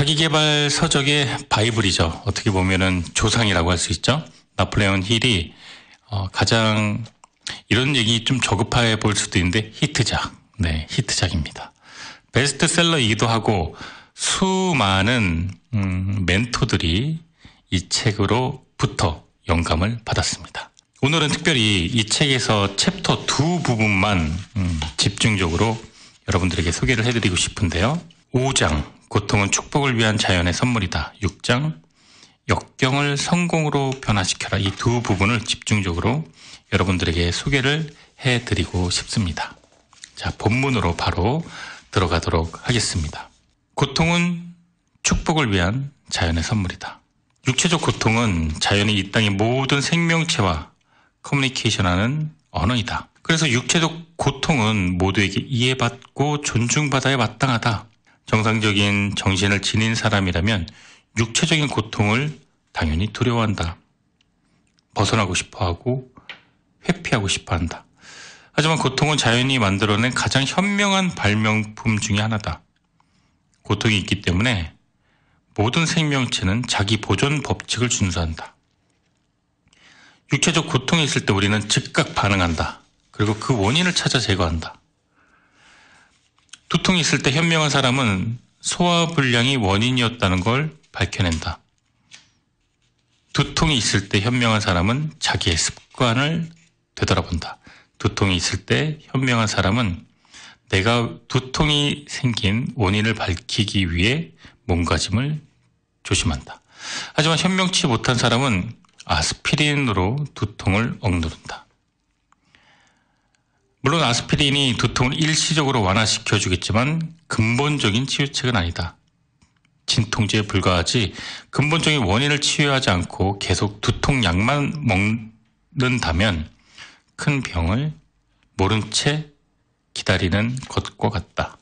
자기계발 서적의 바이블이죠. 어떻게 보면은 조상이라고 할 수 있죠. 나폴레옹 힐이 가장 이런 얘기 좀 저급해 볼 수도 있는데 히트작, 네, 히트작입니다. 베스트셀러이기도 하고 수많은 멘토들이 이 책으로부터 영감을 받았습니다. 오늘은 특별히 이 책에서 챕터 2 부분만 집중적으로 여러분들에게 소개를 해드리고 싶은데요. 5장 고통은 축복을 위한 자연의 선물이다. 6장 역경을 성공으로 변화시켜라. 이 두 부분을 집중적으로 여러분들에게 소개를 해드리고 싶습니다. 자, 본문으로 바로 들어가도록 하겠습니다. 고통은 축복을 위한 자연의 선물이다. 육체적 고통은 자연이 이 땅의 모든 생명체와 커뮤니케이션하는 언어이다. 그래서 육체적 고통은 모두에게 이해받고 존중받아야 마땅하다. 정상적인 정신을 지닌 사람이라면 육체적인 고통을 당연히 두려워한다. 벗어나고 싶어하고 회피하고 싶어한다. 하지만 고통은 자연이 만들어낸 가장 현명한 발명품 중에 하나다. 고통이 있기 때문에 모든 생명체는 자기 보존 법칙을 준수한다. 육체적 고통이 있을 때 우리는 즉각 반응한다. 그리고 그 원인을 찾아 제거한다. 두통이 있을 때 현명한 사람은 소화불량이 원인이었다는 걸 밝혀낸다. 두통이 있을 때 현명한 사람은 자기의 습관을 되돌아본다. 두통이 있을 때 현명한 사람은 내가 두통이 생긴 원인을 밝히기 위해 몸가짐을 조심한다. 하지만 현명치 못한 사람은 아스피린으로 두통을 억누른다. 물론 아스피린이 두통을 일시적으로 완화시켜주겠지만 근본적인 치유책은 아니다. 진통제에 불과하지 근본적인 원인을 치유하지 않고 계속 두통약만 먹는다면 큰 병을 모른 채 기다리는 것과 같다.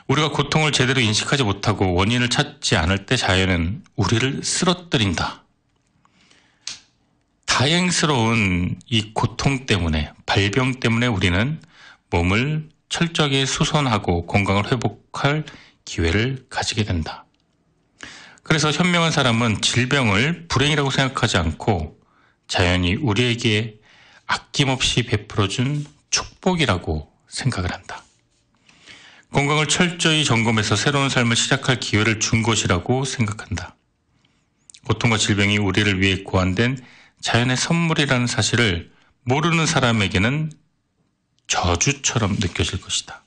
우리가 고통을 제대로 인식하지 못하고 원인을 찾지 않을 때 자연은 우리를 쓰러뜨린다. 다행스러운 이 고통 때문에, 발병 때문에 우리는 몸을 철저하게 수선하고 건강을 회복할 기회를 가지게 된다. 그래서 현명한 사람은 질병을 불행이라고 생각하지 않고 자연이 우리에게 아낌없이 베풀어준 축복이라고 생각을 한다. 건강을 철저히 점검해서 새로운 삶을 시작할 기회를 준 것이라고 생각한다. 고통과 질병이 우리를 위해 고안된 자연의 선물이라는 사실을 모르는 사람에게는 저주처럼 느껴질 것이다.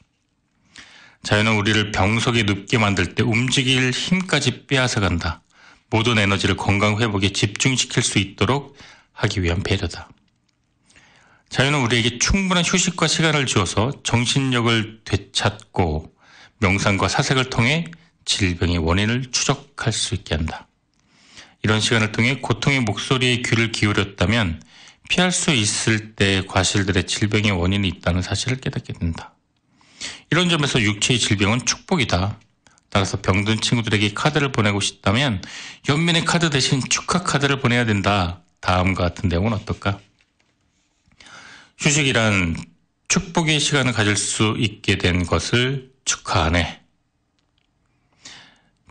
자연은 우리를 병석에 눕게 만들 때 움직일 힘까지 빼앗아간다. 모든 에너지를 건강 회복에 집중시킬 수 있도록 하기 위한 배려다. 자연은 우리에게 충분한 휴식과 시간을 주어서 정신력을 되찾고 명상과 사색을 통해 질병의 원인을 추적할 수 있게 한다. 이런 시간을 통해 고통의 목소리에 귀를 기울였다면 피할 수 있을 때 과실들의 질병의 원인이 있다는 사실을 깨닫게 된다. 이런 점에서 육체의 질병은 축복이다. 따라서 병든 친구들에게 카드를 보내고 싶다면 연민의 카드 대신 축하 카드를 보내야 된다. 다음과 같은 내용은 어떨까? 휴식이란 축복의 시간을 가질 수 있게 된 것을 축하하네.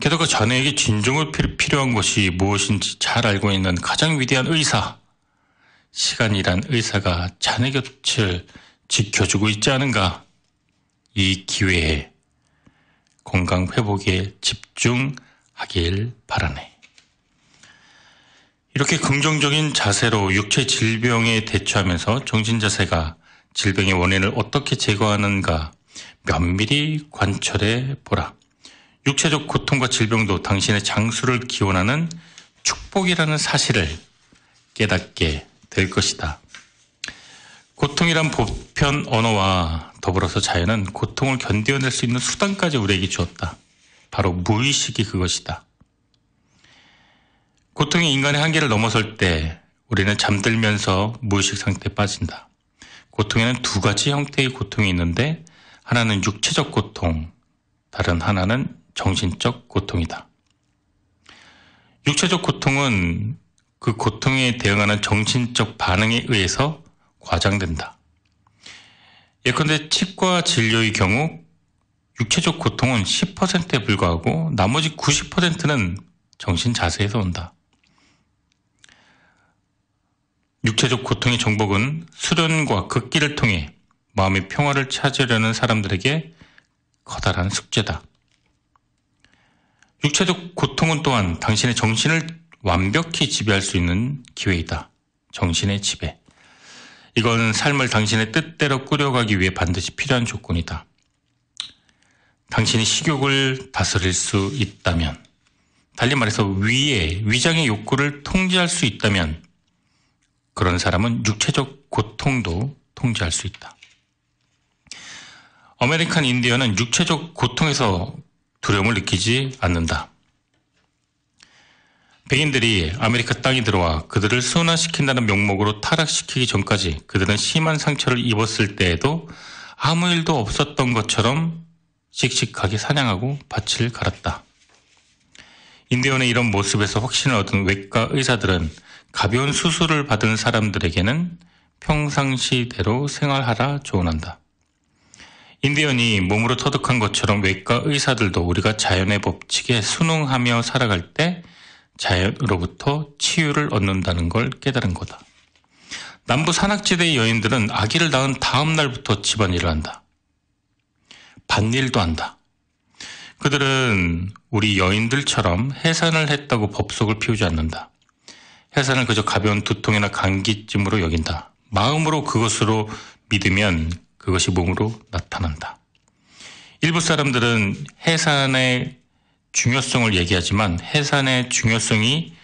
게다가 자네에게 진정으로 필요한 것이 무엇인지 잘 알고 있는 가장 위대한 의사, 시간이란 의사가 자네 곁을 지켜주고 있지 않은가? 이 기회에 건강 회복에 집중하길 바라네. 이렇게 긍정적인 자세로 육체 질병에 대처하면서 정신 자세가 질병의 원인을 어떻게 제거하는가 면밀히 관철해 보라. 육체적 고통과 질병도 당신의 장수를 기원하는 축복이라는 사실을 깨닫게 될 것이다. 고통이란 보편 언어와 더불어서 자연은 고통을 견뎌낼 수 있는 수단까지 우리에게 주었다. 바로 무의식이 그것이다. 고통이 인간의 한계를 넘어설 때 우리는 잠들면서 무의식 상태에 빠진다. 고통에는 두 가지 형태의 고통이 있는데 하나는 육체적 고통, 다른 하나는 정신적 고통이다. 육체적 고통은 그 고통에 대응하는 정신적 반응에 의해서 과장된다. 예컨대 치과 진료의 경우 육체적 고통은 10%에 불과하고 나머지 90%는 정신 자세에서 온다. 육체적 고통의 정복은 수련과 극기를 통해 마음의 평화를 찾으려는 사람들에게 커다란 숙제다. 육체적 고통은 또한 당신의 정신을 완벽히 지배할 수 있는 기회이다. 정신의 지배. 이건 삶을 당신의 뜻대로 꾸려가기 위해 반드시 필요한 조건이다. 당신이 식욕을 다스릴 수 있다면, 달리 말해서 위장의 욕구를 통제할 수 있다면 그런 사람은 육체적 고통도 통제할 수 있다. 아메리칸 인디언은 육체적 고통에서 두려움을 느끼지 않는다. 백인들이 아메리카 땅에 들어와 그들을 순환시킨다는 명목으로 타락시키기 전까지 그들은 심한 상처를 입었을 때에도 아무 일도 없었던 것처럼 씩씩하게 사냥하고 밭을 갈았다. 인디언의 이런 모습에서 확신을 얻은 외과 의사들은 가벼운 수술을 받은 사람들에게는 평상시대로 생활하라 조언한다. 인디언이 몸으로 터득한 것처럼 외과 의사들도 우리가 자연의 법칙에 순응하며 살아갈 때 자연으로부터 치유를 얻는다는 걸 깨달은 거다. 남부 산악지대의 여인들은 아기를 낳은 다음 날부터 집안일을 한다. 밭일도 한다. 그들은 우리 여인들처럼 해산을 했다고 법석을 피우지 않는다. 해산을 그저 가벼운 두통이나 감기쯤으로 여긴다. 마음으로 그것으로 믿으면 그것이 몸으로 나타난다. 일부 사람들은 해산의 중요성을 얘기하지만 해산의 중요성이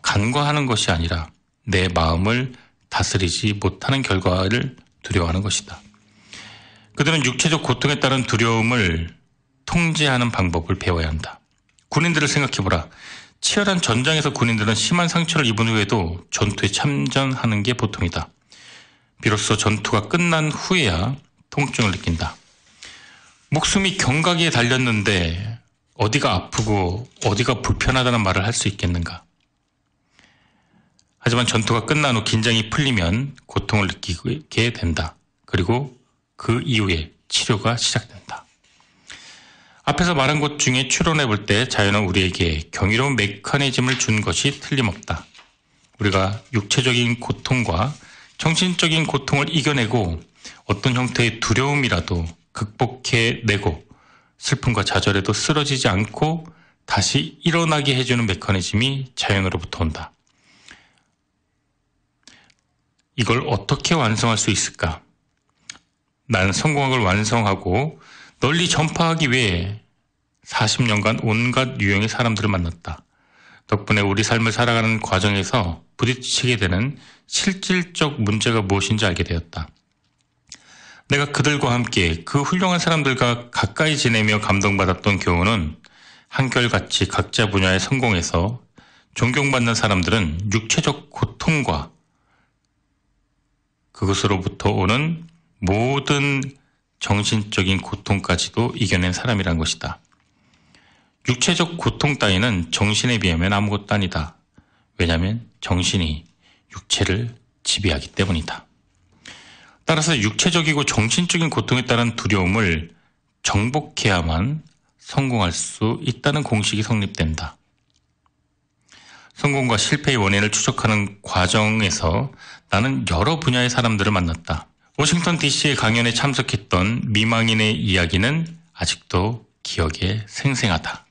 간과하는 것이 아니라 내 마음을 다스리지 못하는 결과를 두려워하는 것이다. 그들은 육체적 고통에 따른 두려움을 통제하는 방법을 배워야 한다. 군인들을 생각해보라. 치열한 전장에서 군인들은 심한 상처를 입은 후에도 전투에 참전하는 게 보통이다. 비로소 전투가 끝난 후에야 통증을 느낀다. 목숨이 경각에 달렸는데 어디가 아프고 어디가 불편하다는 말을 할 수 있겠는가? 하지만 전투가 끝난 후 긴장이 풀리면 고통을 느끼게 된다. 그리고 그 이후에 치료가 시작된다. 앞에서 말한 것 중에 추론해 볼 때 자연은 우리에게 경이로운 메커니즘을 준 것이 틀림없다. 우리가 육체적인 고통과 정신적인 고통을 이겨내고 어떤 형태의 두려움이라도 극복해내고 슬픔과 좌절에도 쓰러지지 않고 다시 일어나게 해주는 메커니즘이 자연으로부터 온다. 이걸 어떻게 완성할 수 있을까? 나는 성공학을 완성하고 널리 전파하기 위해 40년간 온갖 유형의 사람들을 만났다. 덕분에 우리 삶을 살아가는 과정에서 부딪히게 되는 실질적 문제가 무엇인지 알게 되었다. 내가 그들과 함께 그 훌륭한 사람들과 가까이 지내며 감동받았던 교훈은 한결같이 각자 분야에 성공해서 존경받는 사람들은 육체적 고통과 그것으로부터 오는 모든 정신적인 고통까지도 이겨낸 사람이란 것이다. 육체적 고통 따위는 정신에 비하면 아무것도 아니다. 왜냐하면 정신이 육체를 지배하기 때문이다. 따라서 육체적이고 정신적인 고통에 따른 두려움을 정복해야만 성공할 수 있다는 공식이 성립된다. 성공과 실패의 원인을 추적하는 과정에서 나는 여러 분야의 사람들을 만났다. 워싱턴 DC의 강연에 참석했던 미망인의 이야기는 아직도 기억에 생생하다.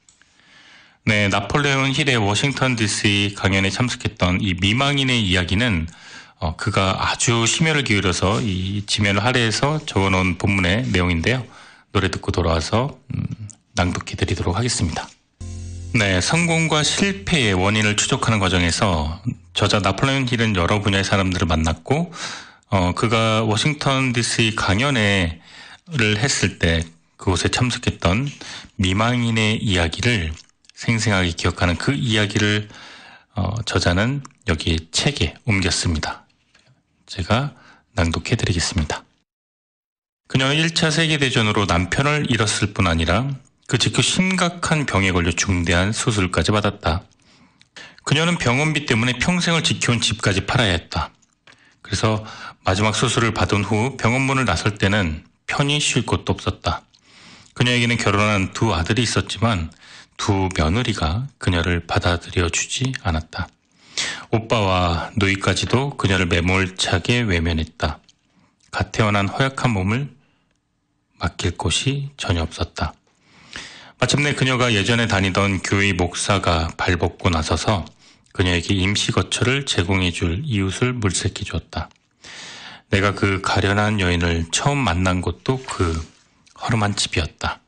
네, 나폴레온 힐의 워싱턴 DC 강연에 참석했던 이 미망인의 이야기는 그가 아주 심혈을 기울여서 이 지면을 할애해서 적어놓은 본문의 내용인데요. 노래 듣고 돌아와서 낭독해 드리도록 하겠습니다. 네, 성공과 실패의 원인을 추적하는 과정에서 저자 나폴레온 힐은 여러 분야의 사람들을 만났고 그가 워싱턴 DC 강연회를 했을 때 그곳에 참석했던 미망인의 이야기를 생생하게 기억하는 그 이야기를 저자는 여기 책에 옮겼습니다. 제가 낭독해 드리겠습니다. 그녀는 1차 세계대전으로 남편을 잃었을 뿐 아니라 그 직후 심각한 병에 걸려 중대한 수술까지 받았다. 그녀는 병원비 때문에 평생을 지켜온 집까지 팔아야 했다. 그래서 마지막 수술을 받은 후 병원 문을 나설 때는 편히 쉴 곳도 없었다. 그녀에게는 결혼한 두 아들이 있었지만 두 며느리가 그녀를 받아들여 주지 않았다. 오빠와 누이까지도 그녀를 매몰차게 외면했다. 갓 태어난 허약한 몸을 맡길 곳이 전혀 없었다. 마침내 그녀가 예전에 다니던 교회 목사가 발벗고 나서서 그녀에게 임시 거처를 제공해 줄 이웃을 물색해 주었다. 내가 그 가련한 여인을 처음 만난 곳도 그 허름한 집이었다.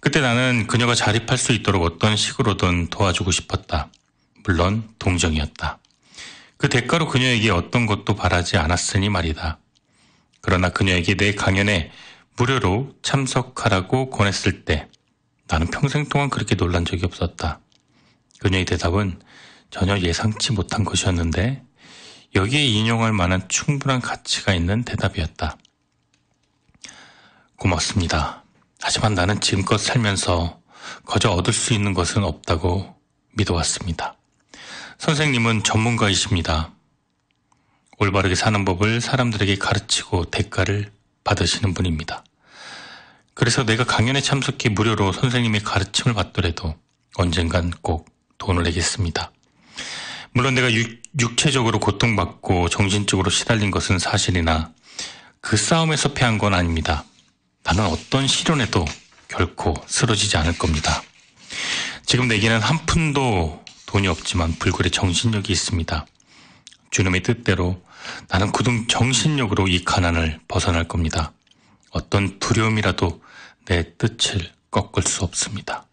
그때 나는 그녀가 자립할 수 있도록 어떤 식으로든 도와주고 싶었다. 물론 동정이었다. 그 대가로 그녀에게 어떤 것도 바라지 않았으니 말이다. 그러나 그녀에게 내 강연에 무료로 참석하라고 권했을 때 나는 평생 동안 그렇게 놀란 적이 없었다. 그녀의 대답은 전혀 예상치 못한 것이었는데 여기에 인용할 만한 충분한 가치가 있는 대답이었다. 고맙습니다. 하지만 나는 지금껏 살면서 거저 얻을 수 있는 것은 없다고 믿어왔습니다. 선생님은 전문가이십니다. 올바르게 사는 법을 사람들에게 가르치고 대가를 받으시는 분입니다. 그래서 내가 강연에 참석해 무료로 선생님의 가르침을 받더라도 언젠간 꼭 돈을 내겠습니다. 물론 내가 육체적으로 고통받고 정신적으로 시달린 것은 사실이나 그 싸움에서 패한 건 아닙니다. 나는 어떤 시련에도 결코 쓰러지지 않을 겁니다. 지금 내게는 한 푼도 돈이 없지만 불굴의 정신력이 있습니다. 주님의 뜻대로 나는 굳은 정신력으로 이 가난을 벗어날 겁니다. 어떤 두려움이라도 내 뜻을 꺾을 수 없습니다.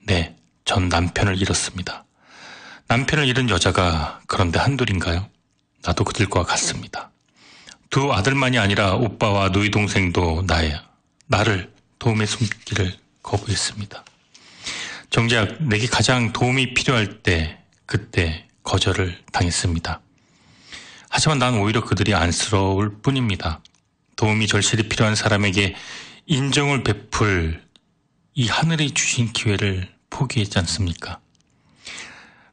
네, 전 남편을 잃었습니다. 남편을 잃은 여자가 그런데 한둘인가요? 나도 그들과 같습니다. 두 아들만이 아니라 오빠와 누이 동생도 나를 도움에 숨기를 거부했습니다. 정작 내게 가장 도움이 필요할 때 그때 거절을 당했습니다. 하지만 난 오히려 그들이 안쓰러울 뿐입니다. 도움이 절실히 필요한 사람에게 인정을 베풀 이 하늘이 주신 기회를 포기했지 않습니까?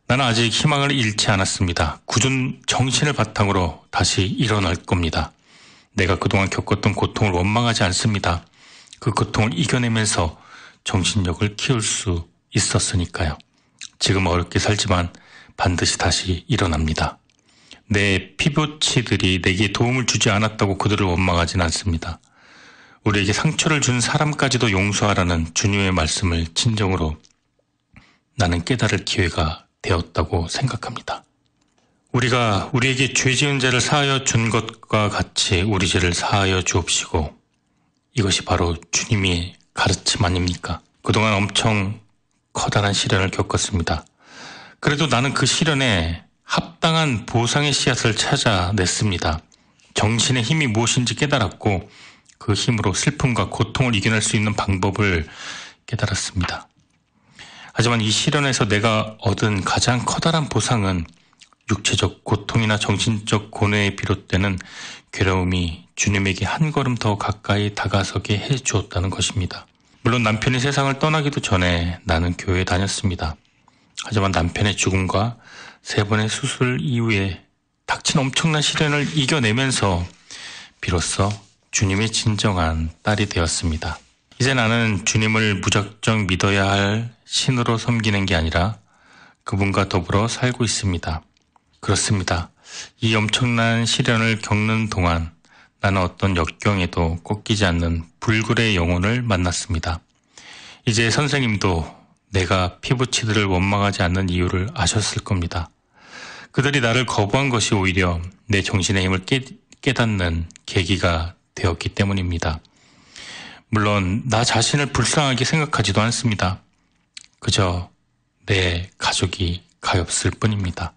나는 아직 희망을 잃지 않았습니다. 굳은 정신을 바탕으로 다시 일어날 겁니다. 내가 그동안 겪었던 고통을 원망하지 않습니다. 그 고통을 이겨내면서 정신력을 키울 수 있었으니까요. 지금 어렵게 살지만 반드시 다시 일어납니다. 내 피부치들이 내게 도움을 주지 않았다고 그들을 원망하진 않습니다. 우리에게 상처를 준 사람까지도 용서하라는 주님의 말씀을 진정으로 나는 깨달을 기회가 되었다고 생각합니다. 우리가 우리에게 죄 지은 자를 사하여 준 것과 같이 우리 죄를 사하여 주옵시고, 이것이 바로 주님의 가르침 아닙니까? 그동안 엄청 커다란 시련을 겪었습니다. 그래도 나는 그 시련에 합당한 보상의 씨앗을 찾아냈습니다. 정신의 힘이 무엇인지 깨달았고 그 힘으로 슬픔과 고통을 이겨낼 수 있는 방법을 깨달았습니다. 하지만 이 시련에서 내가 얻은 가장 커다란 보상은 육체적 고통이나 정신적 고뇌에 비롯되는 괴로움이 주님에게 한 걸음 더 가까이 다가서게 해주었다는 것입니다. 물론 남편이 세상을 떠나기도 전에 나는 교회에 다녔습니다. 하지만 남편의 죽음과 3번의 수술 이후에 닥친 엄청난 시련을 이겨내면서 비로소 주님의 진정한 딸이 되었습니다. 이제 나는 주님을 무작정 믿어야 할 신으로 섬기는 게 아니라 그분과 더불어 살고 있습니다. 그렇습니다. 이 엄청난 시련을 겪는 동안 나는 어떤 역경에도 꺾이지 않는 불굴의 영혼을 만났습니다. 이제 선생님도 내가 피부치들을 원망하지 않는 이유를 아셨을 겁니다. 그들이 나를 거부한 것이 오히려 내 정신의 힘을 깨닫는 계기가 되었기 때문입니다. 물론 나 자신을 불쌍하게 생각하지도 않습니다. 그저 내 가족이 가엾을 뿐입니다.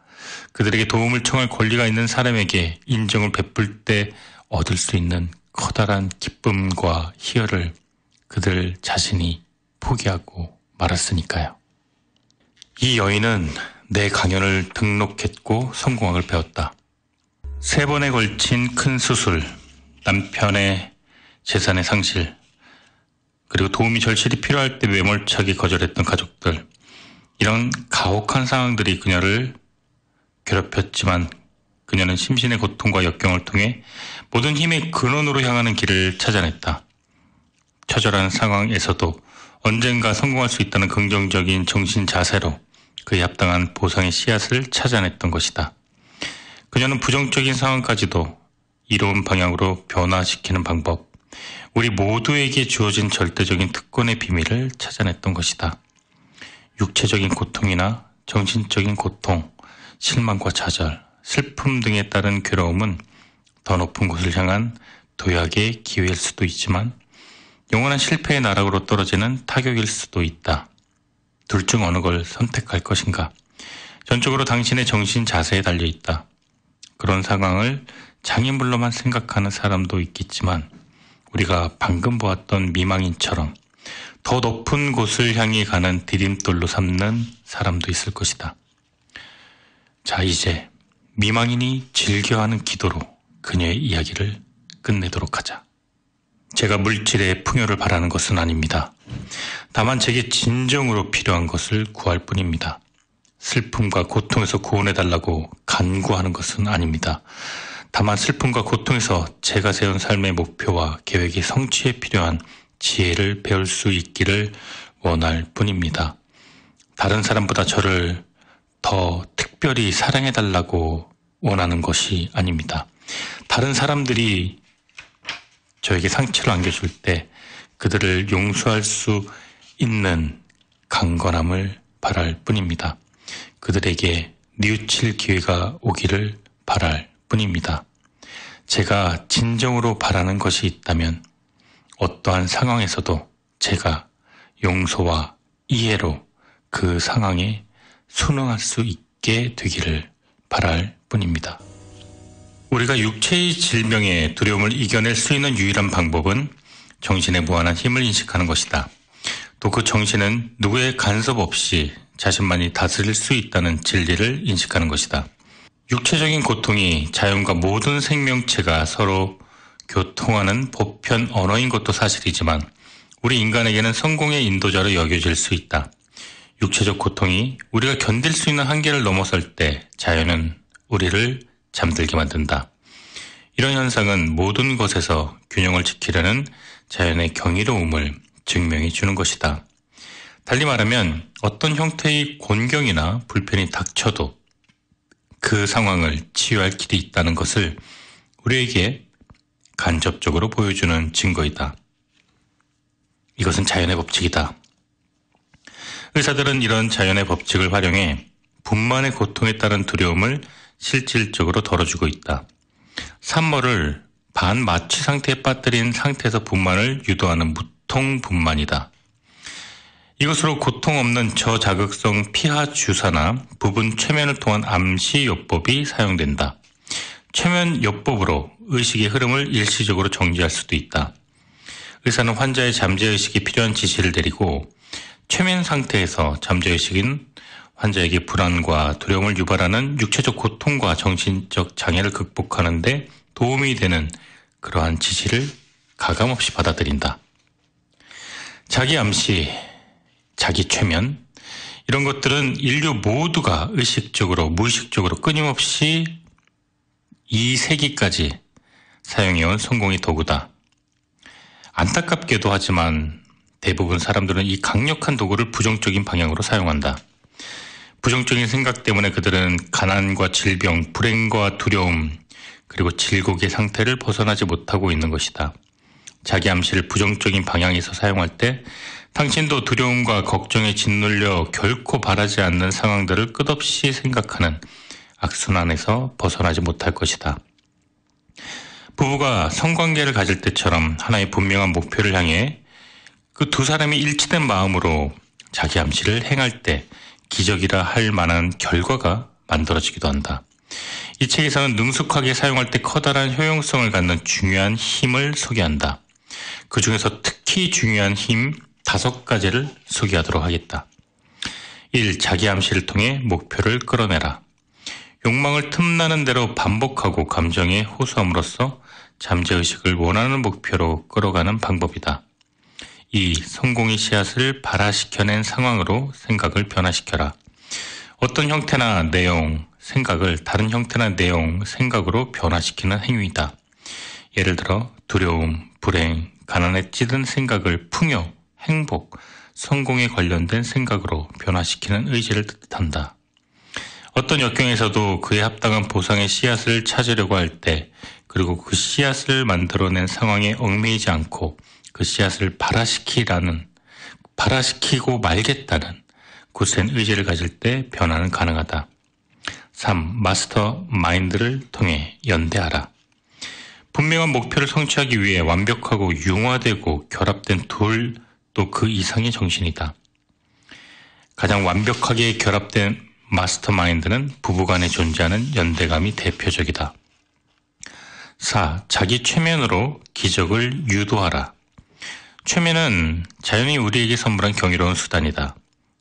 그들에게 도움을 청할 권리가 있는 사람에게 인정을 베풀 때 얻을 수 있는 커다란 기쁨과 희열을 그들 자신이 포기하고 말았으니까요. 이 여인은 내 강연을 등록했고 성공학을 배웠다. 3번에 걸친 큰 수술, 남편의 재산의 상실, 그리고 도움이 절실히 필요할 때 매몰차게 거절했던 가족들, 이런 가혹한 상황들이 그녀를 괴롭혔지만 그녀는 심신의 고통과 역경을 통해 모든 힘의 근원으로 향하는 길을 찾아냈다. 처절한 상황에서도 언젠가 성공할 수 있다는 긍정적인 정신 자세로 그에 합당한 보상의 씨앗을 찾아냈던 것이다. 그녀는 부정적인 상황까지도 이로운 방향으로 변화시키는 방법, 우리 모두에게 주어진 절대적인 특권의 비밀을 찾아냈던 것이다. 육체적인 고통이나 정신적인 고통, 실망과 좌절, 슬픔 등에 따른 괴로움은 더 높은 곳을 향한 도약의 기회일 수도 있지만 영원한 실패의 나락으로 떨어지는 타격일 수도 있다. 둘 중 어느 걸 선택할 것인가? 전적으로 당신의 정신 자세에 달려있다. 그런 상황을 장애물로만 생각하는 사람도 있겠지만 우리가 방금 보았던 미망인처럼 더 높은 곳을 향해 가는 디딤돌로 삼는 사람도 있을 것이다. 자, 이제 미망인이 즐겨하는 기도로 그녀의 이야기를 끝내도록 하자. 제가 물질의 풍요를 바라는 것은 아닙니다. 다만 제게 진정으로 필요한 것을 구할 뿐입니다. 슬픔과 고통에서 구원해달라고 간구하는 것은 아닙니다. 다만 슬픔과 고통에서 제가 세운 삶의 목표와 계획의 성취에 필요한 지혜를 배울 수 있기를 원할 뿐입니다. 다른 사람보다 저를 더 특별히 사랑해달라고 원하는 것이 아닙니다. 다른 사람들이 저에게 상처를 안겨줄 때 그들을 용서할 수 있는 강건함을 바랄 뿐입니다. 그들에게 뉘우칠 기회가 오기를 바랄 뿐입니다. 제가 진정으로 바라는 것이 있다면 어떠한 상황에서도 제가 용서와 이해로 그 상황에 순응할 수 있게 되기를 바랄 뿐입니다. 우리가 육체의 질병의 두려움을 이겨낼 수 있는 유일한 방법은 정신의 무한한 힘을 인식하는 것이다. 또 그 정신은 누구의 간섭 없이 자신만이 다스릴 수 있다는 진리를 인식하는 것이다. 육체적인 고통이 자연과 모든 생명체가 서로 교통하는 보편 언어인 것도 사실이지만 우리 인간에게는 성공의 인도자로 여겨질 수 있다. 육체적 고통이 우리가 견딜 수 있는 한계를 넘어설 때 자연은 우리를 잠들게 만든다. 이런 현상은 모든 것에서 균형을 지키려는 자연의 경이로움을 증명해 주는 것이다. 달리 말하면 어떤 형태의 곤경이나 불편이 닥쳐도 그 상황을 치유할 길이 있다는 것을 우리에게 간접적으로 보여주는 증거이다. 이것은 자연의 법칙이다. 의사들은 이런 자연의 법칙을 활용해 분만의 고통에 따른 두려움을 실질적으로 덜어주고 있다. 산모를 반마취 상태에 빠뜨린 상태에서 분만을 유도하는 무통분만이다. 이것으로 고통 없는 저자극성 피하 주사나 부분 최면을 통한 암시요법이 사용된다. 최면요법으로 의식의 흐름을 일시적으로 정지할 수도 있다. 의사는 환자의 잠재의식이 필요한 지시를 내리고 최면 상태에서 잠재의식은 환자에게 불안과 두려움을 유발하는 육체적 고통과 정신적 장애를 극복하는 데 도움이 되는 그러한 지시를 가감없이 받아들인다. 자기 암시, 자기 최면, 이런 것들은 인류 모두가 의식적으로 무의식적으로 끊임없이 2세기까지 사용해온 성공의 도구다. 안타깝게도 하지만 대부분 사람들은 이 강력한 도구를 부정적인 방향으로 사용한다. 부정적인 생각 때문에 그들은 가난과 질병, 불행과 두려움, 그리고 질곡의 상태를 벗어나지 못하고 있는 것이다. 자기 암시를 부정적인 방향에서 사용할 때 당신도 두려움과 걱정에 짓눌려 결코 바라지 않는 상황들을 끝없이 생각하는 악순환에서 벗어나지 못할 것이다. 부부가 성관계를 가질 때처럼 하나의 분명한 목표를 향해 그 두 사람이 일치된 마음으로 자기 암시를 행할 때 기적이라 할 만한 결과가 만들어지기도 한다. 이 책에서는 능숙하게 사용할 때 커다란 효용성을 갖는 중요한 힘을 소개한다. 그 중에서 특히 중요한 힘 5가지를 소개하도록 하겠다. 1. 자기 암시를 통해 목표를 끌어내라. 욕망을 틈나는 대로 반복하고 감정에 호소함으로써 잠재의식을 원하는 목표로 끌어가는 방법이다. 2. 성공의 씨앗을 발화시켜낸 상황으로 생각을 변화시켜라. 어떤 형태나 내용, 생각을 다른 형태나 내용, 생각으로 변화시키는 행위이다. 예를 들어 두려움, 불행, 가난에 찌든 생각을 풍요, 행복, 성공에 관련된 생각으로 변화시키는 의지를 뜻한다. 어떤 역경에서도 그에 합당한 보상의 씨앗을 찾으려고 할 때, 그리고 그 씨앗을 만들어낸 상황에 얽매이지 않고 그 씨앗을 발화시키고 말겠다는 굳센 의지를 가질 때 변화는 가능하다. 3. 마스터 마인드를 통해 연대하라. 분명한 목표를 성취하기 위해 완벽하고 융화되고 결합된 둘, 또 그 이상의 정신이다. 가장 완벽하게 결합된 마스터 마인드는 부부간에 존재하는 연대감이 대표적이다. 4. 자기 최면으로 기적을 유도하라. 최면은 자연이 우리에게 선물한 경이로운 수단이다.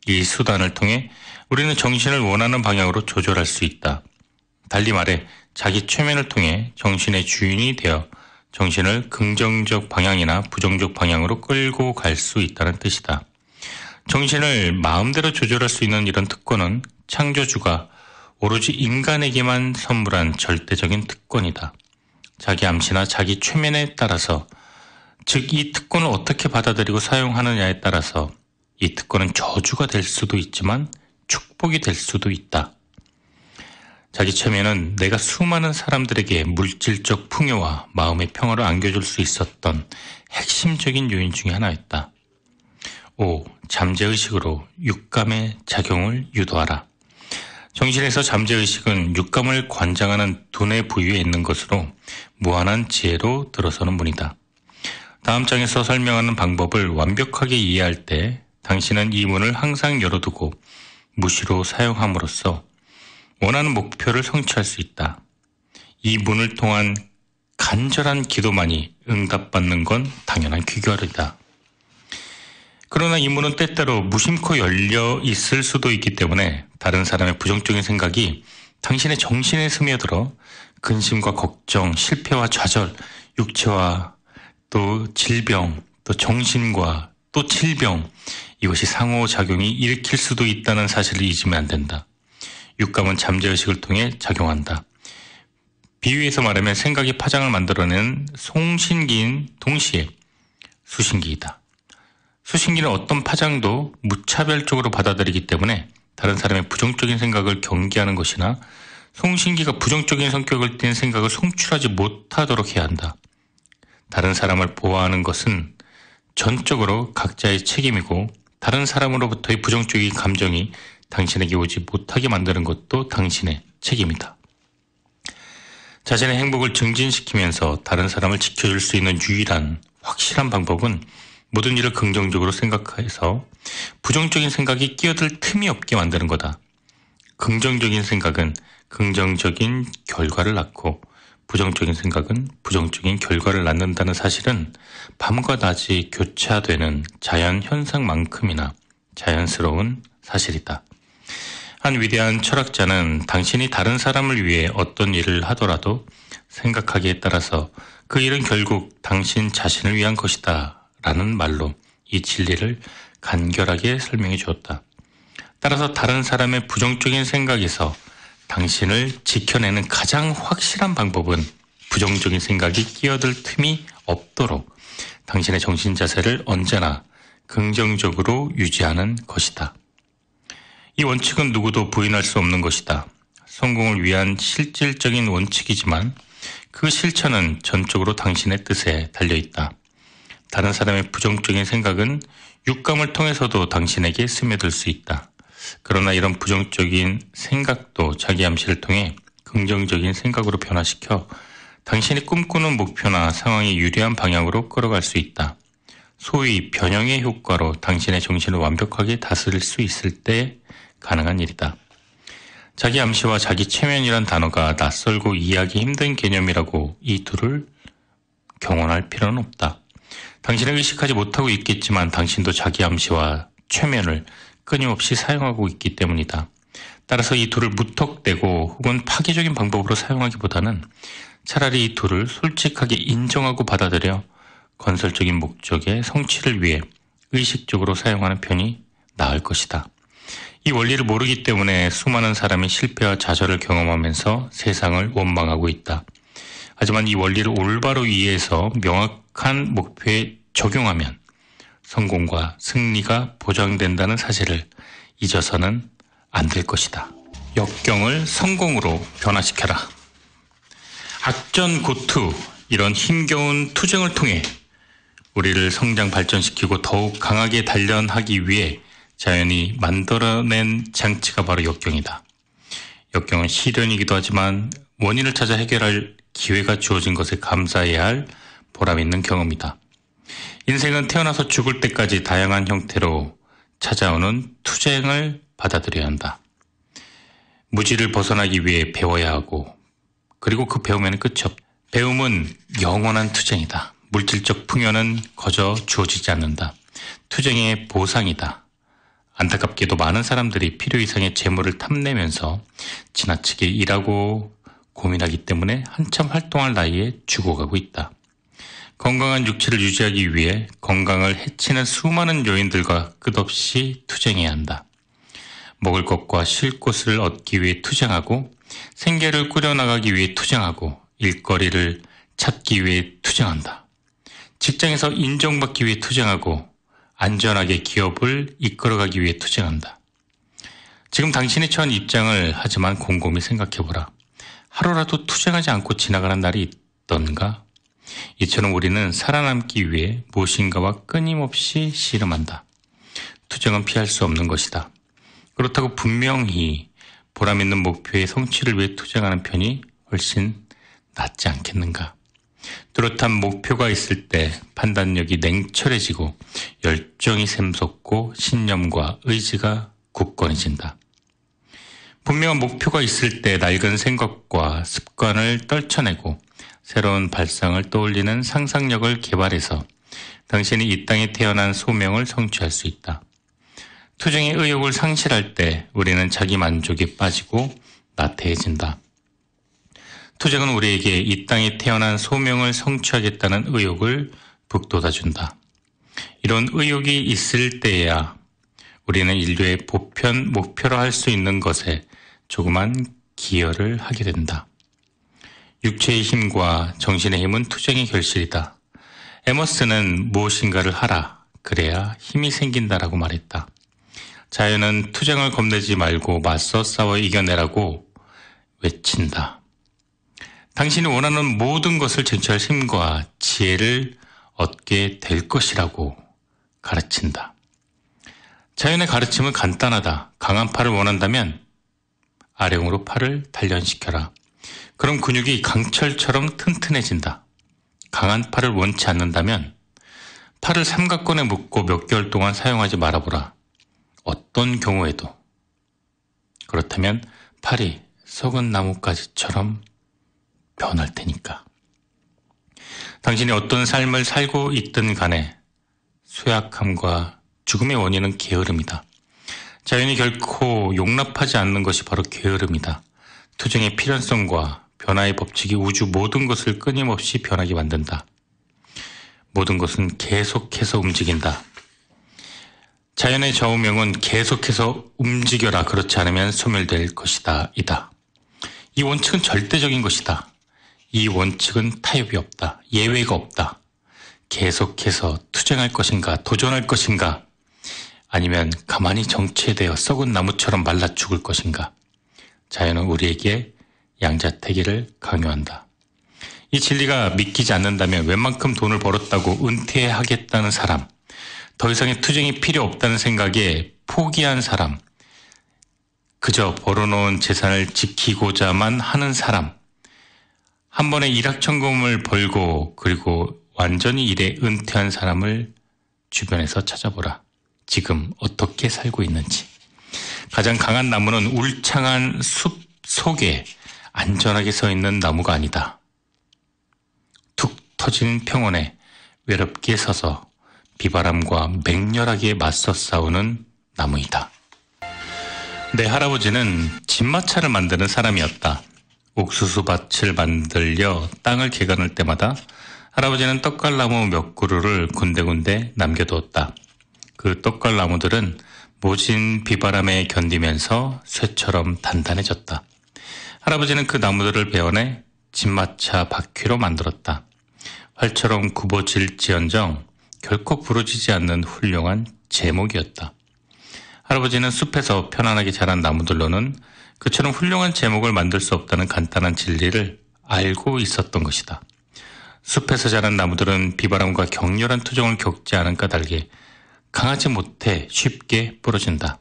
이 수단을 통해 우리는 정신을 원하는 방향으로 조절할 수 있다. 달리 말해 자기 최면을 통해 정신의 주인이 되어 정신을 긍정적 방향이나 부정적 방향으로 끌고 갈 수 있다는 뜻이다. 정신을 마음대로 조절할 수 있는 이런 특권은 창조주가 오로지 인간에게만 선물한 절대적인 특권이다. 자기 암시나 자기 최면에 따라서, 즉 이 특권을 어떻게 받아들이고 사용하느냐에 따라서 이 특권은 저주가 될 수도 있지만 축복이 될 수도 있다. 자기 최면은 내가 수많은 사람들에게 물질적 풍요와 마음의 평화를 안겨줄 수 있었던 핵심적인 요인 중에 하나였다. 5. 잠재의식으로 육감의 작용을 유도하라. 정신에서 잠재의식은 육감을 관장하는 두뇌 부위에 있는 것으로 무한한 지혜로 들어서는 문이다. 다음 장에서 설명하는 방법을 완벽하게 이해할 때 당신은 이 문을 항상 열어두고 무시로 사용함으로써 원하는 목표를 성취할 수 있다. 이 문을 통한 간절한 기도만이 응답받는 건 당연한 귀결이다. 그러나 이 문은 때때로 무심코 열려 있을 수도 있기 때문에 다른 사람의 부정적인 생각이 당신의 정신에 스며들어 근심과 걱정, 실패와 좌절, 육체와 또 질병, 또 정신과 또 질병, 이것이 상호작용이 일으킬 수도 있다는 사실을 잊으면 안 된다. 육감은 잠재의식을 통해 작용한다. 비유해서 말하면 생각이 파장을 만들어내는 송신기인 동시에 수신기이다. 수신기는 어떤 파장도 무차별적으로 받아들이기 때문에 다른 사람의 부정적인 생각을 경계하는 것이나 송신기가 부정적인 성격을 띤 생각을 송출하지 못하도록 해야 한다. 다른 사람을 보호하는 것은 전적으로 각자의 책임이고 다른 사람으로부터의 부정적인 감정이 당신에게 오지 못하게 만드는 것도 당신의 책임이다. 자신의 행복을 증진시키면서 다른 사람을 지켜줄 수 있는 유일한 확실한 방법은 모든 일을 긍정적으로 생각해서 부정적인 생각이 끼어들 틈이 없게 만드는 거다. 긍정적인 생각은 긍정적인 결과를 낳고 부정적인 생각은 부정적인 결과를 낳는다는 사실은 밤과 낮이 교차되는 자연 현상만큼이나 자연스러운 사실이다. 한 위대한 철학자는 당신이 다른 사람을 위해 어떤 일을 하더라도 생각하기에 따라서 그 일은 결국 당신 자신을 위한 것이다 라는 말로 이 진리를 간결하게 설명해 주었다. 따라서 다른 사람의 부정적인 생각에서 당신을 지켜내는 가장 확실한 방법은 부정적인 생각이 끼어들 틈이 없도록 당신의 정신 자세를 언제나 긍정적으로 유지하는 것이다. 이 원칙은 누구도 부인할 수 없는 것이다. 성공을 위한 실질적인 원칙이지만 그 실천은 전적으로 당신의 뜻에 달려있다. 다른 사람의 부정적인 생각은 육감을 통해서도 당신에게 스며들 수 있다. 그러나 이런 부정적인 생각도 자기 암시를 통해 긍정적인 생각으로 변화시켜 당신이 꿈꾸는 목표나 상황에 유리한 방향으로 끌어갈 수 있다. 소위 변형의 효과로 당신의 정신을 완벽하게 다스릴 수 있을 때 가능한 일이다. 자기 암시와 자기 체면이란 단어가 낯설고 이해하기 힘든 개념이라고 이 둘을 경원할 필요는 없다. 당신은 의식하지 못하고 있겠지만 당신도 자기 암시와 최면을 끊임없이 사용하고 있기 때문이다. 따라서 이 둘을 무턱대고 혹은 파괴적인 방법으로 사용하기보다는 차라리 이 둘을 솔직하게 인정하고 받아들여 건설적인 목적의 성취를 위해 의식적으로 사용하는 편이 나을 것이다. 이 원리를 모르기 때문에 수많은 사람이 실패와 좌절을 경험하면서 세상을 원망하고 있다. 하지만 이 원리를 올바로 이해해서 명확한 목표에 적용하면 성공과 승리가 보장된다는 사실을 잊어서는 안 될 것이다. 역경을 성공으로 변화시켜라. 악전고투, 이런 힘겨운 투쟁을 통해 우리를 성장 발전시키고 더욱 강하게 단련하기 위해 자연이 만들어낸 장치가 바로 역경이다. 역경은 시련이기도 하지만 원인을 찾아 해결할 기회가 주어진 것에 감사해야 할 보람 있는 경험이다. 인생은 태어나서 죽을 때까지 다양한 형태로 찾아오는 투쟁을 받아들여야 한다. 무지를 벗어나기 위해 배워야 하고, 그리고 그 배움에는 끝이 없다. 배움은 영원한 투쟁이다. 물질적 풍요는 거저 주어지지 않는다. 투쟁의 보상이다. 안타깝게도 많은 사람들이 필요 이상의 재물을 탐내면서 지나치게 일하고 고민하기 때문에 한참 활동할 나이에 죽어가고 있다. 건강한 육체를 유지하기 위해 건강을 해치는 수많은 요인들과 끝없이 투쟁해야 한다. 먹을 것과 쉴 곳을 얻기 위해 투쟁하고, 생계를 꾸려나가기 위해 투쟁하고, 일거리를 찾기 위해 투쟁한다. 직장에서 인정받기 위해 투쟁하고, 안전하게 기업을 이끌어가기 위해 투쟁한다. 지금 당신이 처한 입장을 하지만 곰곰이 생각해보라. 하루라도 투쟁하지 않고 지나가는 날이 있던가? 이처럼 우리는 살아남기 위해 무엇인가와 끊임없이 씨름한다. 투쟁은 피할 수 없는 것이다. 그렇다고 분명히 보람 있는 목표의 성취를 위해 투쟁하는 편이 훨씬 낫지 않겠는가? 뚜렷한 목표가 있을 때 판단력이 냉철해지고 열정이 샘솟고 신념과 의지가 굳건해진다. 분명한 목표가 있을 때 낡은 생각과 습관을 떨쳐내고 새로운 발상을 떠올리는 상상력을 개발해서 당신이 이 땅에 태어난 소명을 성취할 수 있다. 투쟁의 의욕을 상실할 때 우리는 자기 만족에 빠지고 나태해진다. 투쟁은 우리에게 이 땅에 태어난 소명을 성취하겠다는 의욕을 북돋아준다. 이런 의욕이 있을 때에야 우리는 인류의 보편 목표로 할 수 있는 것에 조그만 기여를 하게 된다. 육체의 힘과 정신의 힘은 투쟁의 결실이다. 에머스는 무엇인가를 하라, 그래야 힘이 생긴다라고 말했다. 자연은 투쟁을 겁내지 말고 맞서 싸워 이겨내라고 외친다. 당신이 원하는 모든 것을 쟁취할 힘과 지혜를 얻게 될 것이라고 가르친다. 자연의 가르침은 간단하다. 강한 팔을 원한다면 아령으로 팔을 단련시켜라. 그럼 근육이 강철처럼 튼튼해진다. 강한 팔을 원치 않는다면 팔을 삼각권에 묶고 몇 개월 동안 사용하지 말아보라. 어떤 경우에도. 그렇다면 팔이 썩은 나뭇가지처럼 변할 테니까. 당신이 어떤 삶을 살고 있든 간에 쇠약함과 죽음의 원인은 게으름이다. 자연이 결코 용납하지 않는 것이 바로 게으름이다. 투쟁의 필연성과 변화의 법칙이 우주 모든 것을 끊임없이 변하게 만든다. 모든 것은 계속해서 움직인다. 자연의 좌우명은 계속해서 움직여라. 그렇지 않으면 소멸될 것이다. 이다. 이 원칙은 절대적인 것이다. 이 원칙은 타협이 없다. 예외가 없다. 계속해서 투쟁할 것인가, 도전할 것인가, 아니면 가만히 정체되어 썩은 나무처럼 말라 죽을 것인가. 자연은 우리에게 양자택일을 강요한다. 이 진리가 믿기지 않는다면 웬만큼 돈을 벌었다고 은퇴하겠다는 사람, 더 이상의 투쟁이 필요 없다는 생각에 포기한 사람, 그저 벌어놓은 재산을 지키고자만 하는 사람, 한 번에 일확천금을 벌고 그리고 완전히 일에 은퇴한 사람을 주변에서 찾아보라. 지금 어떻게 살고 있는지. 가장 강한 나무는 울창한 숲 속에 안전하게 서 있는 나무가 아니다. 툭 터진 평원에 외롭게 서서 비바람과 맹렬하게 맞서 싸우는 나무이다. 내 할아버지는 진마차를 만드는 사람이었다. 옥수수밭을 만들려 땅을 개가눌 때마다 할아버지는 떡갈나무 몇 그루를 군데군데 남겨두었다. 그 떡갈나무들은 모진 비바람에 견디면서 쇠처럼 단단해졌다. 할아버지는 그 나무들을 베어내 진마차 바퀴로 만들었다. 활처럼 굽어질지언정 결코 부러지지 않는 훌륭한 제목이었다. 할아버지는 숲에서 편안하게 자란 나무들로는 그처럼 훌륭한 제목을 만들 수 없다는 간단한 진리를 알고 있었던 것이다. 숲에서 자란 나무들은 비바람과 격렬한 투정을 겪지 않은 까닭에 강하지 못해 쉽게 부러진다.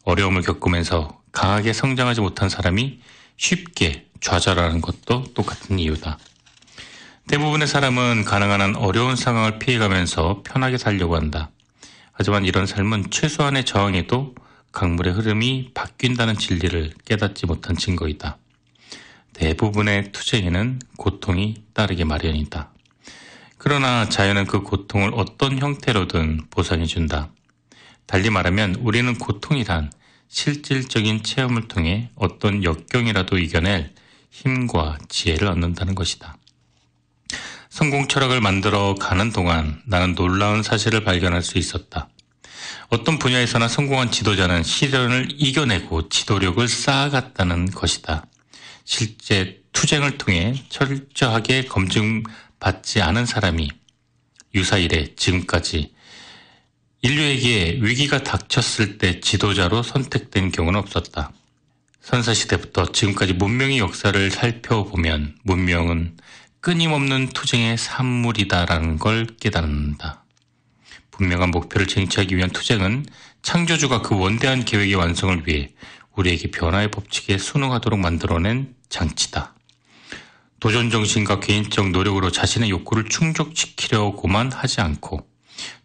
어려움을 겪으면서 강하게 성장하지 못한 사람이 쉽게 좌절하는 것도 똑같은 이유다. 대부분의 사람은 가능한 한 어려운 상황을 피해가면서 편하게 살려고 한다. 하지만 이런 삶은 최소한의 저항에도 강물의 흐름이 바뀐다는 진리를 깨닫지 못한 증거이다. 대부분의 투쟁에는 고통이 따르기 마련이다. 그러나 자연은 그 고통을 어떤 형태로든 보상해준다. 달리 말하면 우리는 고통이란 실질적인 체험을 통해 어떤 역경이라도 이겨낼 힘과 지혜를 얻는다는 것이다. 성공 철학을 만들어 가는 동안 나는 놀라운 사실을 발견할 수 있었다. 어떤 분야에서나 성공한 지도자는 시련을 이겨내고 지도력을 쌓아갔다는 것이다. 실제 투쟁을 통해 철저하게 검증받지 않은 사람이 유사 이래 지금까지 인류에게 위기가 닥쳤을 때 지도자로 선택된 경우는 없었다. 선사시대부터 지금까지 문명의 역사를 살펴보면 문명은 끊임없는 투쟁의 산물이다라는 걸 깨닫는다. 분명한 목표를 쟁취하기 위한 투쟁은 창조주가 그 원대한 계획의 완성을 위해 우리에게 변화의 법칙에 순응하도록 만들어낸 장치다. 도전정신과 개인적 노력으로 자신의 욕구를 충족시키려고만 하지 않고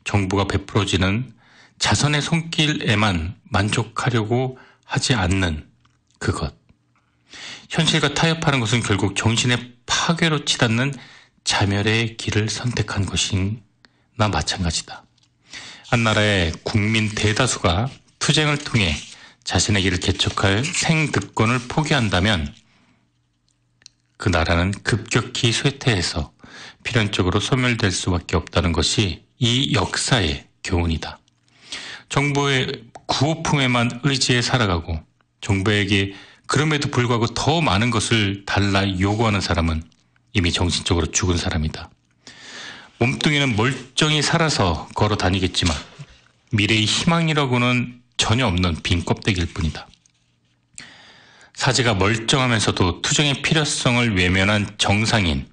정부가 베풀어지는 자선의 손길에만 만족하려고 하지 않는 그것. 현실과 타협하는 것은 결국 정신의 파괴로 치닫는 자멸의 길을 선택한 것이나 마찬가지다. 한 나라의 국민 대다수가 투쟁을 통해 자신의 길을 개척할 생득권을 포기한다면 그 나라는 급격히 쇠퇴해서 필연적으로 소멸될 수밖에 없다는 것이 이 역사의 교훈이다. 정부의 구호품에만 의지해 살아가고 정부에게 그럼에도 불구하고 더 많은 것을 달라 요구하는 사람은 이미 정신적으로 죽은 사람이다. 몸뚱이는 멀쩡히 살아서 걸어 다니겠지만 미래의 희망이라고는 전혀 없는 빈 껍데기일 뿐이다. 사지가 멀쩡하면서도 투쟁의 필요성을 외면한 정상인,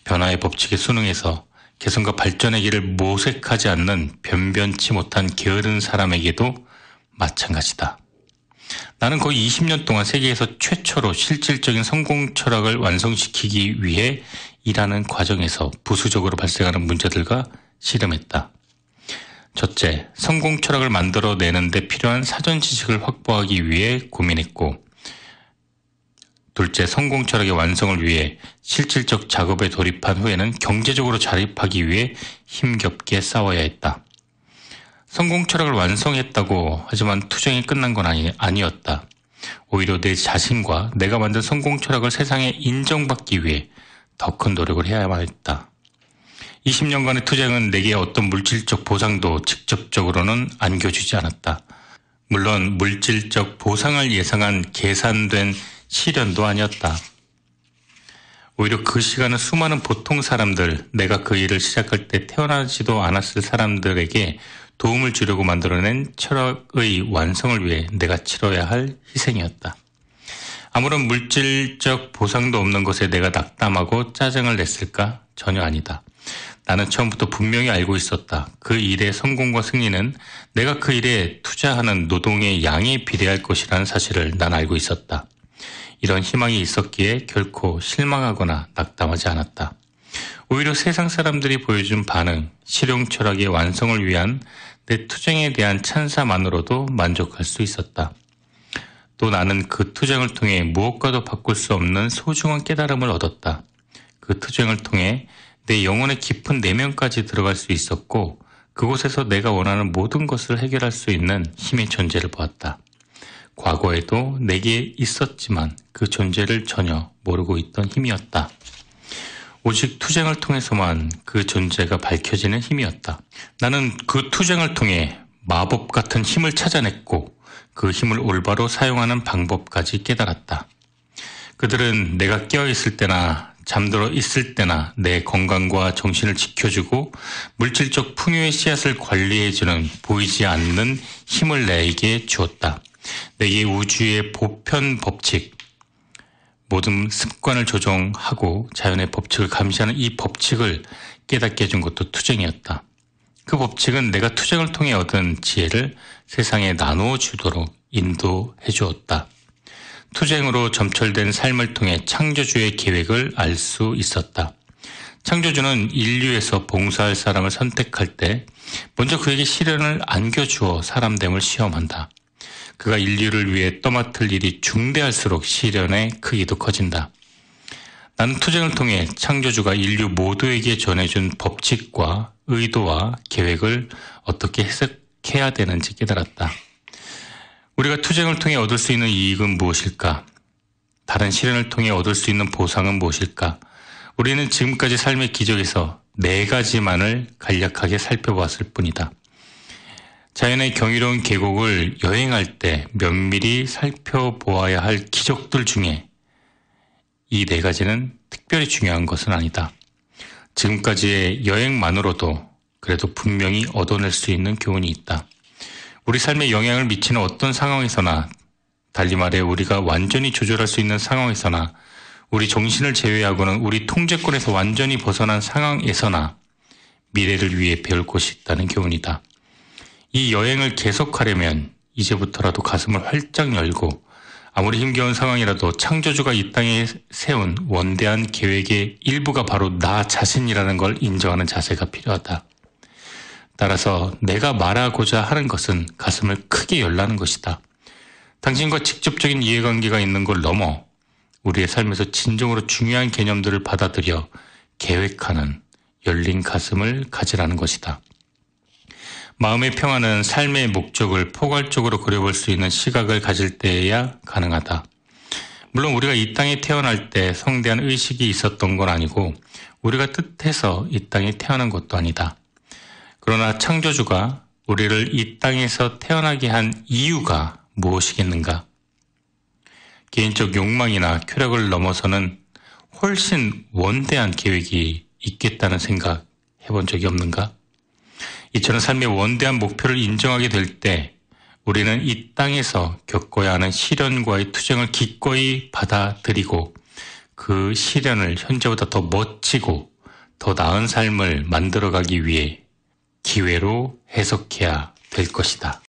변화의 법칙에 순응해서 개선과 발전의 길을 모색하지 않는 변변치 못한 게으른 사람에게도 마찬가지다. 나는 거의 20년 동안 세계에서 최초로 실질적인 성공 철학을 완성시키기 위해 일하는 과정에서 부수적으로 발생하는 문제들과 씨름했다. 첫째, 성공 철학을 만들어내는 데 필요한 사전 지식을 확보하기 위해 고민했고, 둘째, 성공 철학의 완성을 위해 실질적 작업에 돌입한 후에는 경제적으로 자립하기 위해 힘겹게 싸워야 했다. 성공 철학을 완성했다고 하지만 투쟁이 끝난 건 아니었다. 오히려 내 자신과 내가 만든 성공 철학을 세상에 인정받기 위해 더 큰 노력을 해야만 했다. 20년간의 투쟁은 내게 어떤 물질적 보상도 직접적으로는 안겨주지 않았다. 물론 물질적 보상을 예상한 계산된 시련도 아니었다. 오히려 그 시간은 수많은 보통 사람들, 내가 그 일을 시작할 때 태어나지도 않았을 사람들에게 도움을 주려고 만들어낸 철학의 완성을 위해 내가 치러야 할 희생이었다. 아무런 물질적 보상도 없는 것에 내가 낙담하고 짜증을 냈을까? 전혀 아니다. 나는 처음부터 분명히 알고 있었다. 그 일의 성공과 승리는 내가 그 일에 투자하는 노동의 양에 비례할 것이라는 사실을 난 알고 있었다. 이런 희망이 있었기에 결코 실망하거나 낙담하지 않았다. 오히려 세상 사람들이 보여준 반응, 실용 철학의 완성을 위한 내 투쟁에 대한 찬사만으로도 만족할 수 있었다. 또 나는 그 투쟁을 통해 무엇과도 바꿀 수 없는 소중한 깨달음을 얻었다. 그 투쟁을 통해 내 영혼의 깊은 내면까지 들어갈 수 있었고 그곳에서 내가 원하는 모든 것을 해결할 수 있는 힘의 존재를 보았다. 과거에도 내게 있었지만 그 존재를 전혀 모르고 있던 힘이었다. 오직 투쟁을 통해서만 그 존재가 밝혀지는 힘이었다. 나는 그 투쟁을 통해 마법 같은 힘을 찾아냈고 그 힘을 올바로 사용하는 방법까지 깨달았다. 그들은 내가 깨어있을 때나 잠들어 있을 때나 내 건강과 정신을 지켜주고 물질적 풍요의 씨앗을 관리해주는 보이지 않는 힘을 내게 주었다. 내게 우주의 보편 법칙, 모든 습관을 조정하고 자연의 법칙을 감시하는 이 법칙을 깨닫게 해준 것도 투쟁이었다. 그 법칙은 내가 투쟁을 통해 얻은 지혜를 세상에 나누어 주도록 인도해 주었다. 투쟁으로 점철된 삶을 통해 창조주의 계획을 알 수 있었다. 창조주는 인류에서 봉사할 사람을 선택할 때 먼저 그에게 시련을 안겨주어 사람됨을 시험한다. 그가 인류를 위해 떠맡을 일이 중대할수록 시련의 크기도 커진다. 나는 투쟁을 통해 창조주가 인류 모두에게 전해준 법칙과 의도와 계획을 어떻게 해석해야 되는지 깨달았다. 우리가 투쟁을 통해 얻을 수 있는 이익은 무엇일까? 다른 시련을 통해 얻을 수 있는 보상은 무엇일까? 우리는 지금까지 삶의 기적에서 4가지만을 간략하게 살펴보았을 뿐이다. 자연의 경이로운 계곡을 여행할 때 면밀히 살펴보아야 할 기적들 중에 이 4가지는 특별히 중요한 것은 아니다. 지금까지의 여행만으로도 그래도 분명히 얻어낼 수 있는 교훈이 있다. 우리 삶에 영향을 미치는 어떤 상황에서나, 달리 말해 우리가 완전히 조절할 수 있는 상황에서나, 우리 정신을 제외하고는 우리 통제권에서 완전히 벗어난 상황에서나 미래를 위해 배울 것이 있다는 교훈이다. 이 여행을 계속하려면 이제부터라도 가슴을 활짝 열고 아무리 힘겨운 상황이라도 창조주가 이 땅에 세운 원대한 계획의 일부가 바로 나 자신이라는 걸 인정하는 자세가 필요하다. 따라서 내가 말하고자 하는 것은 가슴을 크게 열라는 것이다. 당신과 직접적인 이해관계가 있는 걸 넘어 우리의 삶에서 진정으로 중요한 개념들을 받아들여 계획하는 열린 가슴을 가지라는 것이다. 마음의 평화는 삶의 목적을 포괄적으로 그려볼 수 있는 시각을 가질 때에야 가능하다. 물론 우리가 이 땅에 태어날 때 성대한 의식이 있었던 건 아니고 우리가 뜻해서 이 땅에 태어난 것도 아니다. 그러나 창조주가 우리를 이 땅에서 태어나게 한 이유가 무엇이겠는가? 개인적 욕망이나 쾌락을 넘어서는 훨씬 원대한 계획이 있겠다는 생각 해본 적이 없는가? 이처럼 삶의 원대한 목표를 인정하게 될 때 우리는 이 땅에서 겪어야 하는 시련과의 투쟁을 기꺼이 받아들이고 그 시련을 현재보다 더 멋지고 더 나은 삶을 만들어가기 위해 기회로 해석해야 될 것이다.